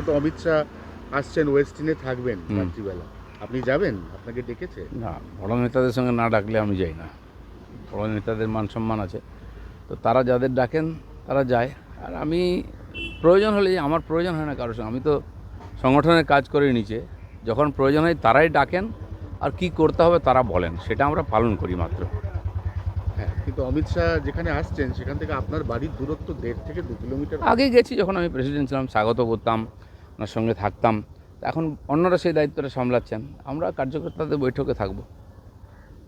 তো অমিত শাহ আসছেন, ওয়েস্টিনে থাকবেন রাত্রিবেলা, আপনি যাবেন? আপনাকে ডেকেছে? না, বড় নেতাদের সঙ্গে না ডাকলে আমি যাই না। বড় নেতাদের মান সম্মান আছে, তো তারা যাদের ডাকেন তারা যায়। আর আমি প্রয়োজন হলে, আমার প্রয়োজন হয় না কারোর সঙ্গে, আমি তো সংগঠনের কাজ করে নিচে, যখন প্রয়োজন হয় তারাই ডাকেন আর কি করতে হবে তারা বলেন, সেটা আমরা পালন করি মাত্র। হ্যাঁ, কিন্তু অমিত শাহ যেখানে আসছেন সেখান থেকে আপনার বাড়ির দূরত্ব 1.5 থেকে 2 কিলোমিটার। আগে গেছি যখন আমি প্রেসিডেন্ট ছিলাম, স্বাগত করতাম, ওনার সঙ্গে থাকতাম। এখন অন্যরা সেই দায়িত্বটা সামলাচ্ছেন, আমরা কার্যকর্তাদের বৈঠকে থাকবো।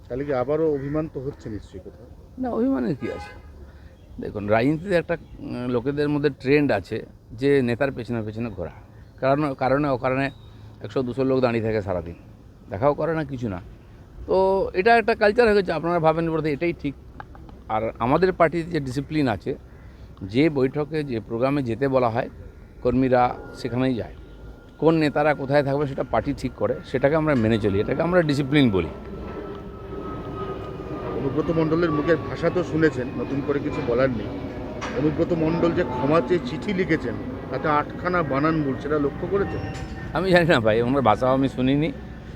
তাহলে কি আবারও অভিমান তো হচ্ছে নিশ্চয়ই কোথাও? না, অভিমানের কী আছে? দেখুন, রাজনীতিতে একটা লোকেদের মধ্যে ট্রেন্ড আছে যে নেতার পেছনে পেছনে ঘোরা, কারণে অকারণে 100-200 লোক দাঁড়িয়ে থাকে সারাদিন, দেখাও করে না, কিছু না। তো এটা একটা কালচার হয়ে গেছে, আপনারা ভাবেন বলতে এটাই ঠিক। আর আমাদের পার্টিতে যে ডিসিপ্লিন আছে, যে বৈঠকে যে প্রোগ্রামে যেতে বলা হয় কর্মীরা সেখানেই যায়। কোন নেতারা কোথায় থাকবে সেটা পার্টি ঠিক করে, সেটাকে আমরা মেনে চলি, এটাকে আমরা ডিসিপ্লিন বলি। অনুব্রত মণ্ডলের মুখের ভাষা তো শুনেছেন, নতুন করে কিছু বলার নেই। অনুব্রত মণ্ডল যে ক্ষমা চেয়ে চিঠি লিখেছেন তাতে 8খানা বানান ভুল, সেটা লক্ষ্য করেছেন? আমি জানি না ভাই, ওনার ভাষাও আমি শুনিনি,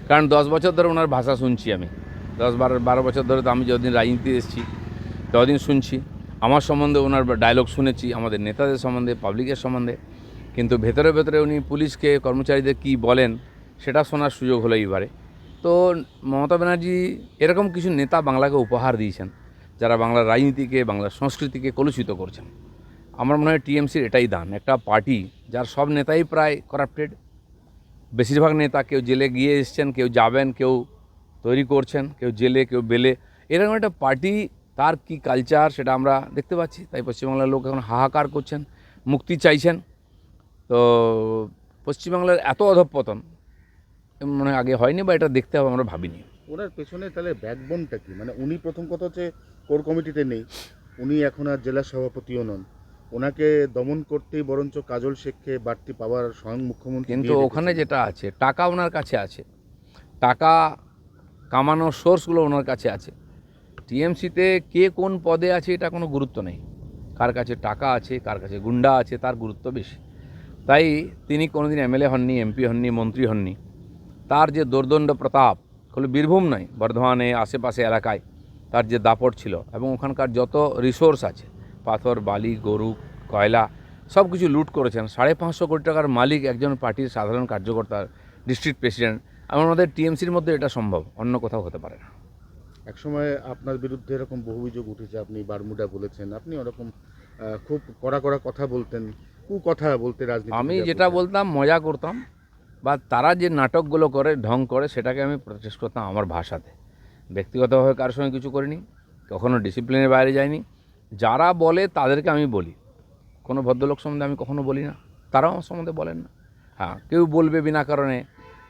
কারণ 10 বছর ধরে ওনার ভাষা শুনছি আমি। 10-12 বছর ধরে তো আমি যতদিন রাজনীতি এসেছি ততদিন শুনছি। আমার সম্বন্ধে ওনার ডায়লগ শুনেছি, আমাদের নেতাদের সম্বন্ধে, পাবলিকের সম্বন্ধে, কিন্তু ভেতরে ভেতরে উনি পুলিশকে, কর্মচারীদের কি বলেন সেটা শোনার সুযোগ হলো এইবারে। তো মমতা ব্যানার্জি এরকম কিছু নেতা বাংলাকে উপহার দিয়েছেন যারা বাংলার রাজনীতিকে, বাংলার সংস্কৃতিকে কলুষিত করছেন। আমার মনে হয় টিএমসির এটাই দান, একটা পার্টি যার সব নেতাই প্রায় করাপ্টেড। বেশিরভাগ নেতা কেউ জেলে গিয়ে এসছেন, কেউ যাবেন, কেউ তৈরি করছেন, কেউ জেলে, কেউ বেলে। এরকম একটা পার্টি, তার কি কালচার সেটা আমরা দেখতে পাচ্ছি। তাই পশ্চিমবাংলার লোক এখন হাহাকার করছেন, মুক্তি চাইছেন। তো পশ্চিমবাংলার এত অধঃপতন মনে হয় আগে হয়নি, বা এটা দেখতে হবে, আমরা ভাবিনি। ওনার পেছনে তাহলে ব্যাকবোনটা কি? মানে উনি প্রথম কথা হচ্ছে কোর কমিটিতে নেই, উনি এখন আর জেলা সভাপতিও নন, ওনাকে দমন করতেই বরঞ্চ কাজল শেখকে বাড়তি পাওয়ার স্বয়ং মুখ্যমন্ত্রী কিন্তু দিয়ে ওখানে রেখেছেন। যেটা আছে, টাকা ওনার কাছে আছে, টাকা কামানোর সোর্সগুলো ওনার কাছে আছে। টিএমসিতে কে কোন পদে আছে এটা কোনো গুরুত্ব নেই, কার কাছে টাকা আছে, কার কাছে গুন্ডা আছে, তার গুরুত্ব বেশি। তাই তিনি কোনোদিন এমএলএ হননি, এমপি হননি, মন্ত্রী হননি। তার যে দোর্দণ্ড প্রতাপ, হলো বীরভূম নয়, বর্ধমানে আশেপাশে এলাকায় তার যে দাপট ছিল, এবং ওখানকার যত রিসোর্স আছে, পাথর, বালি, গরু, কয়লা, সব কিছু লুট করেছেন। 550 কোটি টাকার মালিক একজন পার্টির সাধারণ কার্যকর্তা, ডিস্ট্রিক্ট প্রেসিডেন্ট। আমার মধ্যে টিএমসির মধ্যে এটা সম্ভব, অন্য কোথাও হতে পারে না। একসময় আপনার বিরুদ্ধে এরকম বহু অভিযোগ উঠেছে, আপনি বারমুডা বলেছেন, আপনি ওরকম খুব কড়া কড়া কথা বলতেন, কথা বলতে রাজনীতি। আমি যেটা বলতাম মজা করতাম, বা তারা যে নাটকগুলো করে, ঢং করে, সেটাকে আমি প্রচেষ্টা করতাম আমার ভাষাতে। ব্যক্তিগতভাবে কারোর সঙ্গে কিছু করিনি, কখনো ডিসিপ্লিনের বাইরে যাইনি। যারা বলে তাদেরকে আমি বলি, কোনো ভদ্রলোক সম্বন্ধে আমি কখনো বলি না, তারাও আমার সম্বন্ধে বলেন না। হ্যাঁ, কেউ বলবে বিনা কারণে,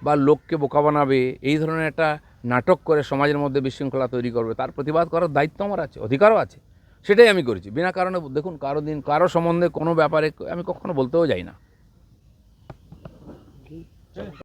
বা লোককে বোকা বানাবে, এই ধরনের একটা নাটক করে সমাজের মধ্যে বিশৃঙ্খলা তৈরি করবে, তার প্রতিবাদ করার দায়িত্ব আমার আছে, অধিকারও আছে। সেটাই আমি করেছি বিনা কারণে। দেখুন, কারো সম্বন্ধে কোনো ব্যাপারে আমি কখনো বলতেও যাই না।